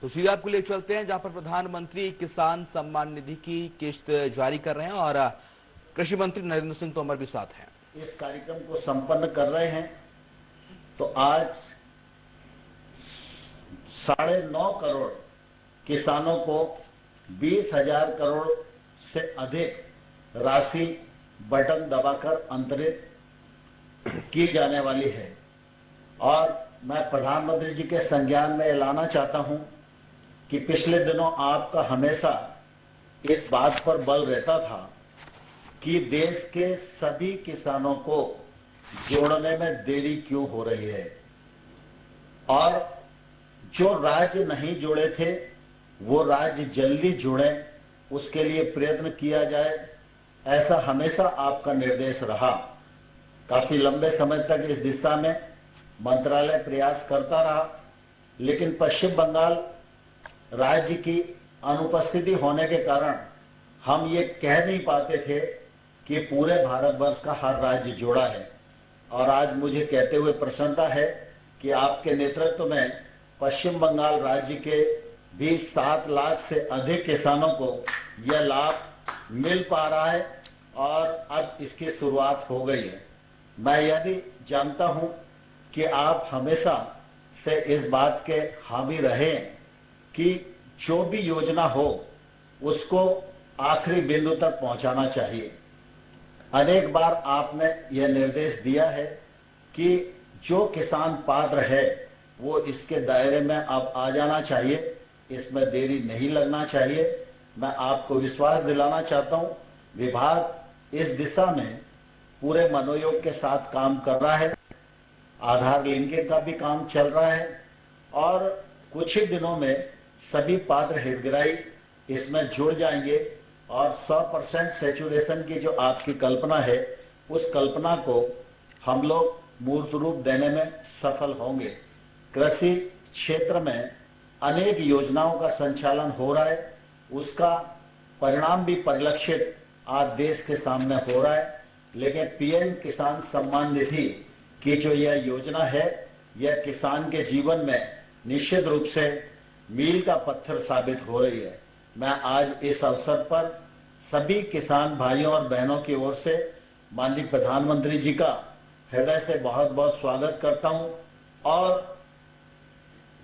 तो सीधे आपको ले चलते हैं जहां पर प्रधानमंत्री किसान सम्मान निधि की किस्त जारी कर रहे हैं और कृषि मंत्री नरेंद्र सिंह तोमर भी साथ हैं। इस कार्यक्रम को संपन्न कर रहे हैं। तो आज 9.5 करोड़ किसानों को 20,000 करोड़ से अधिक राशि बटन दबाकर अंतरित की जाने वाली है। और मैं प्रधानमंत्री जी के संज्ञान में लाना चाहता हूं कि पिछले दिनों आपका हमेशा इस बात पर बल रहता था कि देश के सभी किसानों को जोड़ने में देरी क्यों हो रही है, और जो राज्य नहीं जुड़े थे वो राज्य जल्दी जुड़े, उसके लिए प्रयत्न किया जाए, ऐसा हमेशा आपका निर्देश रहा। काफी लंबे समय तक इस दिशा में मंत्रालय प्रयास करता रहा, लेकिन पश्चिम बंगाल राज्य की अनुपस्थिति होने के कारण हम ये कह नहीं पाते थे कि पूरे भारतवर्ष का हर राज्य जुड़ा है। और आज मुझे कहते हुए प्रसन्नता है कि आपके नेतृत्व में पश्चिम बंगाल राज्य के भी 7 लाख से अधिक किसानों को यह लाभ मिल पा रहा है और अब इसकी शुरुआत हो गई है। मैं यह भी जानता हूं कि आप हमेशा से इस बात के हामी रहे कि जो भी योजना हो उसको आखिरी बिंदु तक पहुंचाना चाहिए। अनेक बार आपने यह निर्देश दिया है कि जो किसान पात्र है वो इसके दायरे में अब आ जाना चाहिए, इसमें देरी नहीं लगना चाहिए। मैं आपको विश्वास दिलाना चाहता हूं, विभाग इस दिशा में पूरे मनोयोग के साथ काम कर रहा है। आधार लिंकिंग का भी काम चल रहा है और कुछ ही दिनों में सभी पात्र हितग्राही इसमें जुड़ जाएंगे और 100% सैचुरेशन की जो आपकी कल्पना है उस कल्पना को हम लोग मूर्त रूप देने में सफल होंगे। कृषि क्षेत्र में अनेक योजनाओं का संचालन हो रहा है, उसका परिणाम भी परिलक्षित आज देश के सामने हो रहा है। लेकिन पीएम किसान सम्मान निधि की जो यह योजना है, यह किसान के जीवन में निश्चित रूप से मील का पत्थर साबित हो रही है। मैं आज इस अवसर पर सभी किसान भाइयों और बहनों की ओर से माननीय प्रधानमंत्री जी का हृदय से बहुत बहुत स्वागत करता हूं और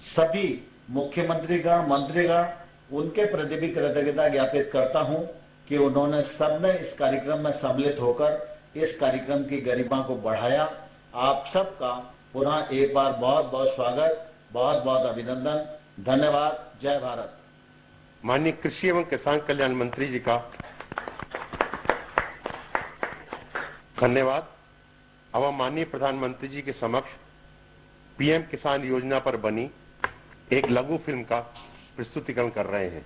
सभी मुख्यमंत्रीगण, मंत्रीगण, उनके प्रति भी कृतज्ञता ज्ञापित करता हूं कि उन्होंने सबने इस कार्यक्रम में सम्मिलित होकर इस कार्यक्रम की गरिमा को बढ़ाया। आप सबका पुनः एक बार बहुत बहुत स्वागत, बहुत बहुत अभिनंदन, धन्यवाद। जय भारत। माननीय कृषि एवं किसान कल्याण मंत्री जी का धन्यवाद। अब हम माननीय प्रधानमंत्री जी के समक्ष पीएम किसान योजना पर बनी एक लघु फिल्म का प्रस्तुतिकरण कर रहे हैं।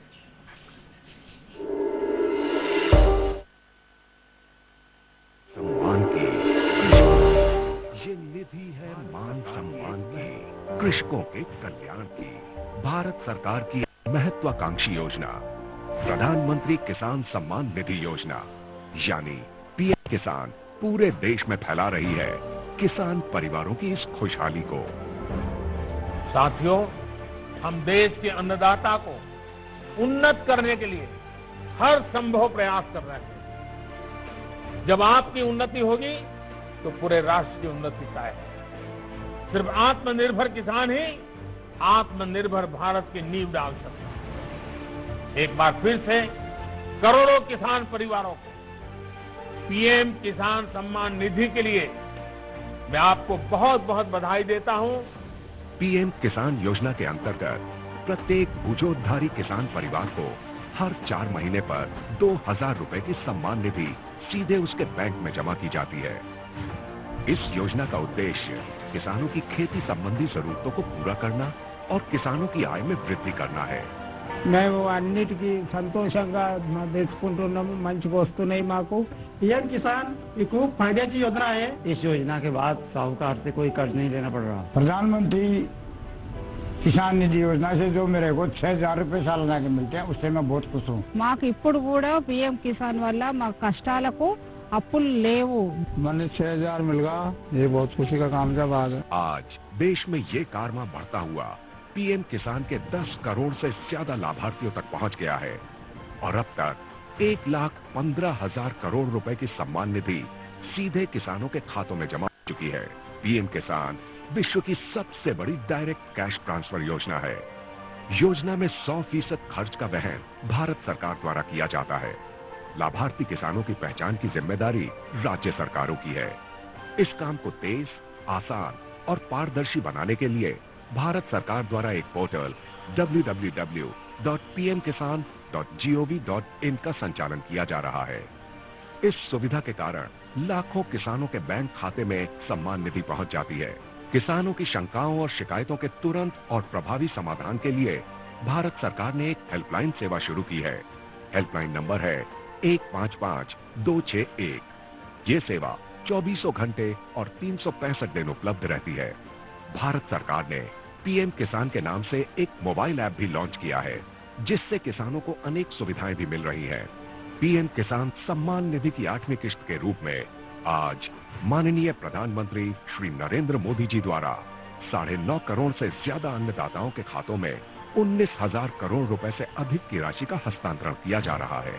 सम्मान की ये निधि है मान सम्मान की, कृषकों के कल्याण की। भारत सरकार की महत्वाकांक्षी योजना प्रधानमंत्री किसान सम्मान निधि योजना यानी पीएम किसान पूरे देश में फैला रही है किसान परिवारों की इस खुशहाली को। साथियों, हम देश के अन्नदाता को उन्नत करने के लिए हर संभव प्रयास कर रहे हैं। जब आपकी उन्नति होगी तो पूरे राष्ट्र की उन्नति तय है। सिर्फ आत्मनिर्भर किसान ही आत्मनिर्भर भारत की नींव डाल सकता है। एक बार फिर से करोड़ों किसान परिवारों को पीएम किसान सम्मान निधि के लिए मैं आपको बहुत बहुत बधाई देता हूं। पीएम किसान योजना के अंतर्गत प्रत्येक भूजोद्धारी किसान परिवार को हर 4 महीने पर 2,000 रुपए की सम्मान निधि सीधे उसके बैंक में जमा की जाती है। इस योजना का उद्देश्य किसानों की खेती संबंधी जरूरतों को पूरा करना और किसानों की आय में वृद्धि करना है। మేము అన్నిటికీ సంతోషంగా తెచ్చుకుంటున్నాము, మంచిగా వస్తున్నాయి మాకు। पीएम किसान ये खूब फायदे की योजना है। इस योजना के बाद साहूकार से कोई कर्ज नहीं लेना पड़ रहा। प्रधानमंत्री किसान निधि योजना से जो मेरे को 6,000 रुपए सालाना के मिलते हैं, उससे मैं बहुत खुश हूँ। మాకు ఇప్పుడు కూడా पीएम किसान వల్ల మా కష్టాలకు అప్పులు లేవు। मैंने 6,000 मिल गया, ये बहुत खुशी का काम जब आज। आज देश में ये कारवां बढ़ता हुआ पीएम किसान के 10 करोड़ से ज्यादा लाभार्थियों तक पहुंच गया है और अब तक 1,15,000 करोड़ रुपए की सम्मान निधि सीधे किसानों के खातों में जमा हो चुकी है। पीएम किसान विश्व की सबसे बड़ी डायरेक्ट कैश ट्रांसफर योजना है। योजना में 100% खर्च का वहन भारत सरकार द्वारा किया जाता है। लाभार्थी किसानों की पहचान की जिम्मेदारी राज्य सरकारों की है। इस काम को तेज, आसान और पारदर्शी बनाने के लिए भारत सरकार द्वारा एक पोर्टल www.pmkisan.gov.in का संचालन किया जा रहा है। इस सुविधा के कारण लाखों किसानों के बैंक खाते में सम्मान निधि पहुंच जाती है। किसानों की शंकाओं और शिकायतों के तुरंत और प्रभावी समाधान के लिए भारत सरकार ने एक हेल्पलाइन सेवा शुरू की है। हेल्पलाइन नंबर है 155261। ये सेवा 24 घंटे और 365 दिन उपलब्ध रहती है। भारत सरकार ने पीएम किसान के नाम से एक मोबाइल ऐप भी लॉन्च किया है, जिससे किसानों को अनेक सुविधाएं भी मिल रही हैं। पीएम किसान सम्मान निधि की 8वीं किस्त के रूप में आज माननीय प्रधानमंत्री श्री नरेंद्र मोदी जी द्वारा 9.5 करोड़ से ज्यादा अन्नदाताओं के खातों में 19,000 करोड़ रुपए से अधिक की राशि का हस्तांतरण किया जा रहा है।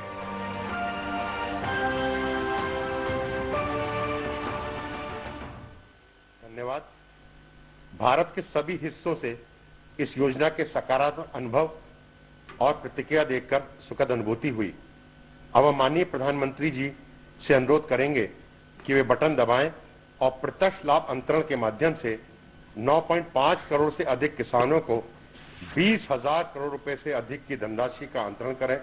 धन्यवाद। भारत के सभी हिस्सों से इस योजना के सकारात्मक अनुभव और प्रतिक्रिया देखकर सुखद अनुभूति हुई। अब हम माननीय प्रधानमंत्री जी से अनुरोध करेंगे कि वे बटन दबाएं और प्रत्यक्ष लाभ अंतरण के माध्यम से 9.5 करोड़ से अधिक किसानों को 20,000 करोड़ रुपए से अधिक की धनराशि का अंतरण करें।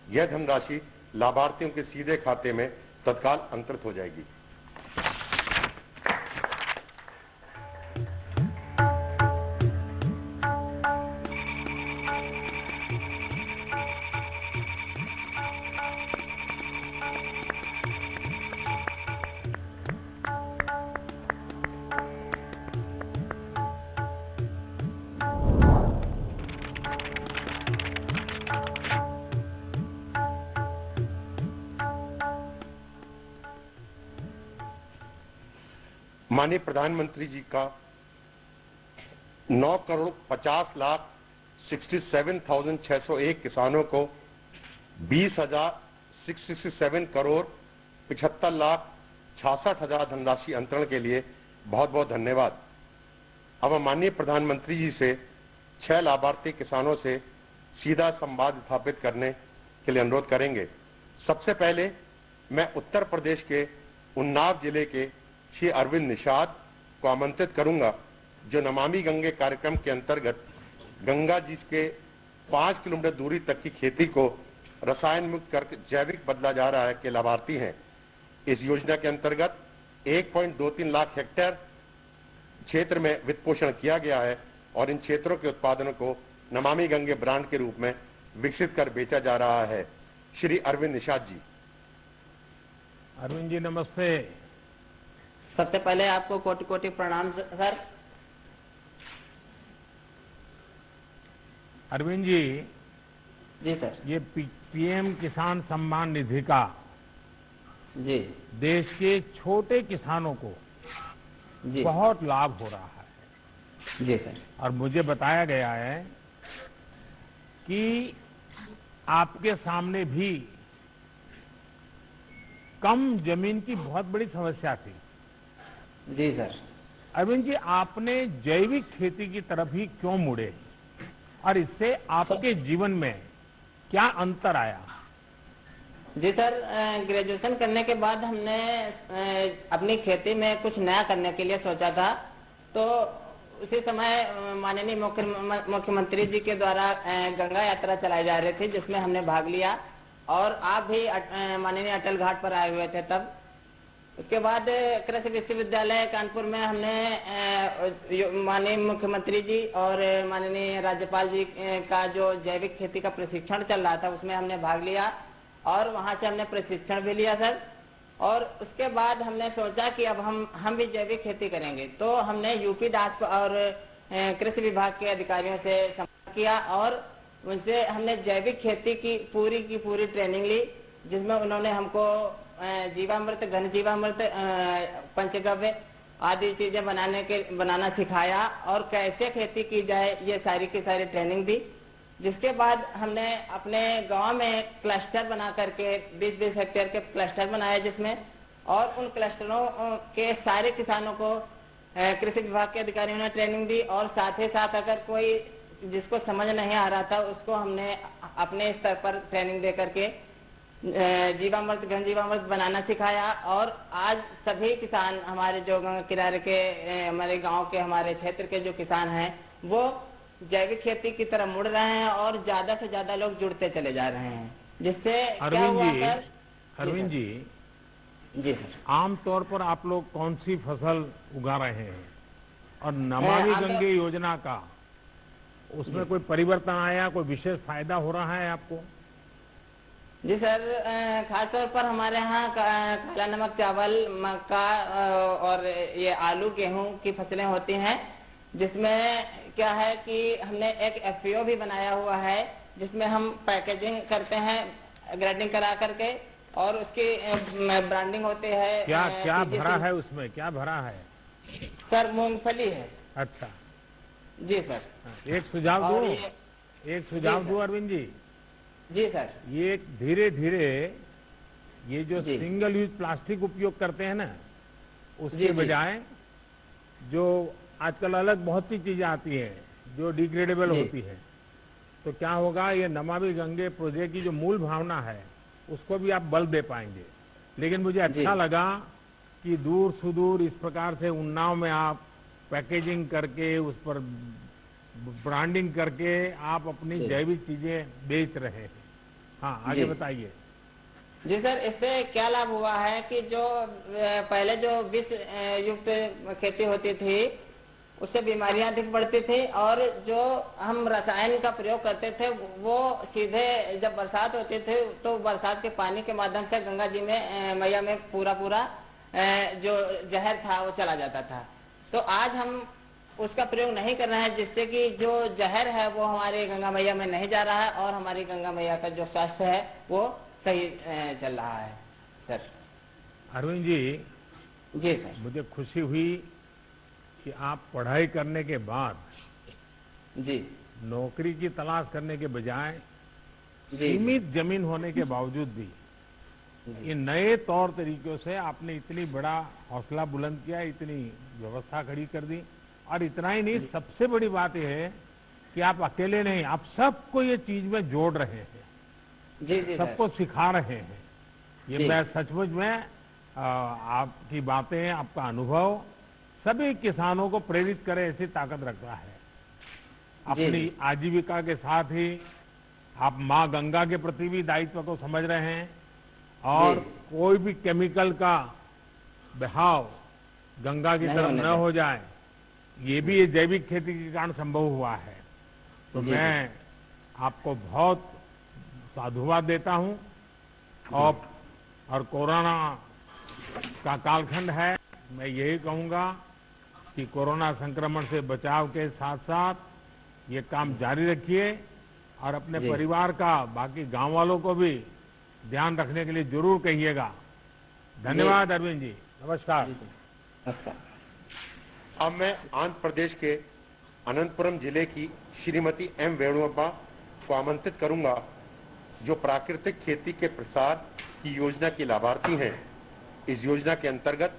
यह धनराशि लाभार्थियों के सीधे खाते में तत्काल अंतरित हो जाएगी। माननीय प्रधानमंत्री जी का 9,50,67,601 किसानों को 20,667 करोड़ 75,66,000 धनराशि अंतरण के लिए बहुत बहुत धन्यवाद। अब हम माननीय प्रधानमंत्री जी से 6 लाभार्थी किसानों से सीधा संवाद स्थापित करने के लिए अनुरोध करेंगे। सबसे पहले मैं उत्तर प्रदेश के उन्नाव जिले के श्री अरविंद निषाद को आमंत्रित करूंगा, जो नमामि गंगे कार्यक्रम के अंतर्गत गंगा जी के 5 किलोमीटर दूरी तक की खेती को रसायन मुक्त करके जैविक बदला जा रहा है के लाभार्थी हैं। इस योजना के अंतर्गत 1.23 लाख हेक्टेयर क्षेत्र में वित्त पोषण किया गया है और इन क्षेत्रों के उत्पादनों को नमामि गंगे ब्रांड के रूप में विकसित कर बेचा जा रहा है। श्री अरविंद निषाद जी। अरविंद जी नमस्ते। सबसे पहले आपको कोटि कोटि प्रणाम सर। अरविंद जी। जी सर। ये पीएम किसान सम्मान निधि का जी देश के छोटे किसानों को जी बहुत लाभ हो रहा है। जी सर। और मुझे बताया गया है कि आपके सामने भी कम जमीन की बहुत बड़ी समस्या थी। जी सर। अरविंद जी, आपने जैविक खेती की तरफ ही क्यों मुड़े और इससे आपके जीवन में क्या अंतर आया? जी सर, ग्रेजुएशन करने के बाद हमने अपनी खेती में कुछ नया करने के लिए सोचा था। तो उसी समय माननीय मुख्यमंत्री जी के द्वारा गंगा यात्रा चलाई जा रही थी, जिसमें हमने भाग लिया और आप भी माननीय अटल घाट पर आए हुए थे तब। उसके बाद कृषि विश्वविद्यालय कानपुर में हमने माननीय मुख्यमंत्री जी और माननीय राज्यपाल जी का जो जैविक खेती का प्रशिक्षण चल रहा था उसमें हमने भाग लिया और वहां से हमने प्रशिक्षण भी लिया सर। और उसके बाद हमने सोचा कि अब हम भी जैविक खेती करेंगे। तो हमने यूपी दास और कृषि विभाग के अधिकारियों से संपर्क किया और उनसे हमने जैविक खेती की पूरी ट्रेनिंग ली, जिसमें उन्होंने हमको जीवामृत, घन जीवामृत, पंचगव्य आदि चीजें बनाना सिखाया और कैसे खेती की जाए ये सारी की सारी ट्रेनिंग दी। जिसके बाद हमने अपने गांव में क्लस्टर बना करके 20-20 हेक्टेयर के क्लस्टर बनाए जिसमें, और उन क्लस्टरों के सारे किसानों को कृषि विभाग के अधिकारियों ने ट्रेनिंग दी, और साथ ही साथ अगर कोई जिसको समझ नहीं आ रहा था उसको हमने अपने स्तर पर ट्रेनिंग दे करके जीवामृत घन जीवामृत बनाना सिखाया। और आज सभी किसान हमारे जो गंगा किनारे के हमारे गांव के हमारे क्षेत्र के जो किसान हैं वो जैविक खेती की तरफ मुड़ रहे हैं और ज्यादा से ज्यादा लोग जुड़ते चले जा रहे हैं। जिससे क्या हुआ सर? अरविंद जी, जी सर, आमतौर पर आप लोग कौन सी फसल उगा रहे हैं और नमामि गंगे योजना का उसमें कोई परिवर्तन आया, कोई विशेष फायदा हो रहा है आपको? जी सर, खासतौर पर हमारे यहाँ काला नमक चावल, मक्का और ये आलू गेहूं की फसलें होती हैं, जिसमें क्या है कि हमने एक FPO भी बनाया हुआ है जिसमें हम पैकेजिंग करते हैं ग्रेडिंग करा करके, और उसकी ब्रांडिंग होती है। क्या भरा है उसमें, क्या भरा है? सर मूंगफली है। अच्छा जी सर। एक सुझाव दूं अरविंद जी। जी सर। ये धीरे धीरे ये जो सिंगल यूज प्लास्टिक उपयोग करते हैं ना, उसके बजाय जो आजकल अलग बहुत सी चीजें आती हैं जो डिग्रेडेबल होती है, तो क्या होगा, ये नमामि गंगे प्रोजेक्ट की जो मूल भावना है उसको भी आप बल दे पाएंगे। लेकिन मुझे अच्छा लगा कि दूर सुदूर इस प्रकार से उन्नाव में आप पैकेजिंग करके उस पर ब्रांडिंग करके आप अपनी जैविक चीजें बेच रहे हैं। हाँ, आगे बताइए। जी सर, इससे क्या लाभ हुआ है कि जो पहले जो विष युक्त खेती होती थी उससे बीमारियां अधिक बढ़ती थी, और जो हम रसायन का प्रयोग करते थे वो सीधे जब बरसात होती थी तो बरसात के पानी के माध्यम से गंगा जी में मैया में पूरा जो जहर था वो चला जाता था। तो आज हम उसका प्रयोग नहीं कर रहे हैं, जिससे कि जो जहर है वो हमारी गंगा मैया में नहीं जा रहा है और हमारी गंगा मैया का जो स्वास्थ्य है वो सही चल रहा है। सर अरविंद जी। जी सर। मुझे खुशी हुई कि आप पढ़ाई करने के बाद नौकरी की तलाश करने के बजाय सीमित जमीन होने के बावजूद भी ये नए तौर तरीकों से आपने इतनी बड़ा हौसला बुलंद किया, इतनी व्यवस्था खड़ी कर दी। और इतना ही नहीं, सबसे बड़ी बात यह है कि आप अकेले नहीं, आप सबको ये चीज में जोड़ रहे हैं, सबको सिखा रहे हैं। ये मैं सचमुच में आपकी बातें, आपका अनुभव सभी किसानों को प्रेरित करे ऐसी ताकत रखता है। अपनी आजीविका के साथ ही आप माँ गंगा के प्रति भी दायित्व को समझ रहे हैं, और कोई भी केमिकल का बहाव गंगा की तरफ न हो जाए, ये भी ये जैविक खेती के कारण संभव हुआ है। तो मैं आपको बहुत साधुवाद देता हूं। और कोरोना का कालखंड है, मैं यही कहूंगा कि कोरोना संक्रमण से बचाव के साथ साथ ये काम जारी रखिए, और अपने परिवार का, बाकी गांव वालों को भी ध्यान रखने के लिए जरूर कहिएगा। धन्यवाद अरविंद जी, नमस्कार। अब मैं आंध्र प्रदेश के अनंतपुरम जिले की श्रीमती M वेणुअप्पा को आमंत्रित करूंगा, जो प्राकृतिक खेती के प्रसार की योजना की लाभार्थी हैं। इस योजना के अंतर्गत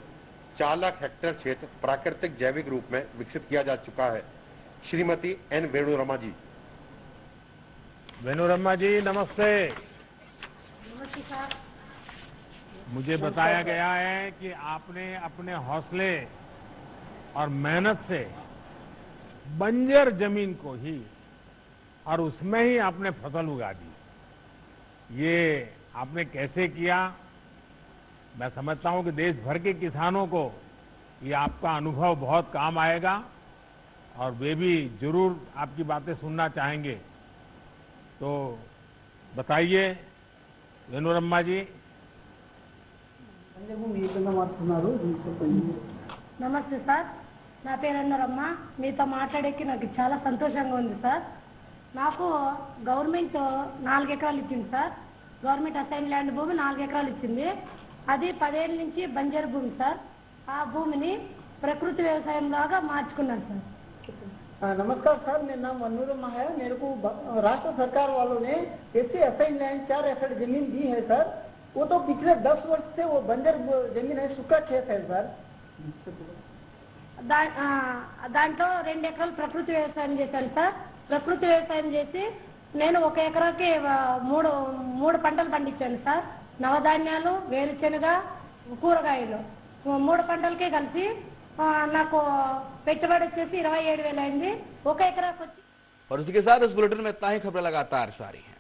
4 लाख हेक्टेयर क्षेत्र प्राकृतिक जैविक रूप में विकसित किया जा चुका है। श्रीमती N वेणुरमा जी। वेणुरमा जी नमस्ते। मुझे बताया गया है कि आपने अपने हौसले और मेहनत से बंजर जमीन को ही और उसमें ही आपने फसल उगा दी। ये आपने कैसे किया? मैं समझता हूं कि देश भर के किसानों को ये आपका अनुभव बहुत काम आएगा, और वे भी जरूर आपकी बातें सुनना चाहेंगे। तो बताइए वेणुरमा जी। నమస్తే సార్, నా పేరు అన్నరమ్మ. మీతో మాట్లాడేకి నాకు చాలా సంతోషంగా ఉంది సార్. నాకు గవర్నమెంట్ 4 ఎకరాలు ఇచ్చింది సార్. గవర్నమెంట్ అసైన్ ల్యాండ్ భూమి 4 ఎకరాలు ఇచ్చింది. అది 10 ఏళ్ళ నుంచి బంజరు భూమి సార్. ఆ భూమిని ప్రకృతి వ్యవసాయం లాగా మార్చుకున్నాను సార్. नमस्कार सर, मेरा नाम मनोरमा है. मेरे को राष्ट्र सरकार वालों ने ऐसे असाइन लैंड 4 एकड़ जमीन दी है सर. वो तो पिछले 10 वर्ष से वो बंजर जमीन है, सूखा खेत है सर. దాంట్లో 2 ఎకరాలు ప్రకృతి వ్యవసాయం చేశాను సార్. ప్రకృతి వ్యవసాయం చేసి నేను 1 ఎకరాకి 3 పంటలు పండించాను సార్. నవధాన్యాలు, వేరుశెనగ, కూరగాయలు 3 పంటలకే కలిసి నాకు పెట్టుబడి వచ్చేసి 27,000 అయింది. 1 ఎకరాకు వచ్చి. और इसी के साथ इस बुलेटिन में इतना ही. खबरें लगातार जारी हैं.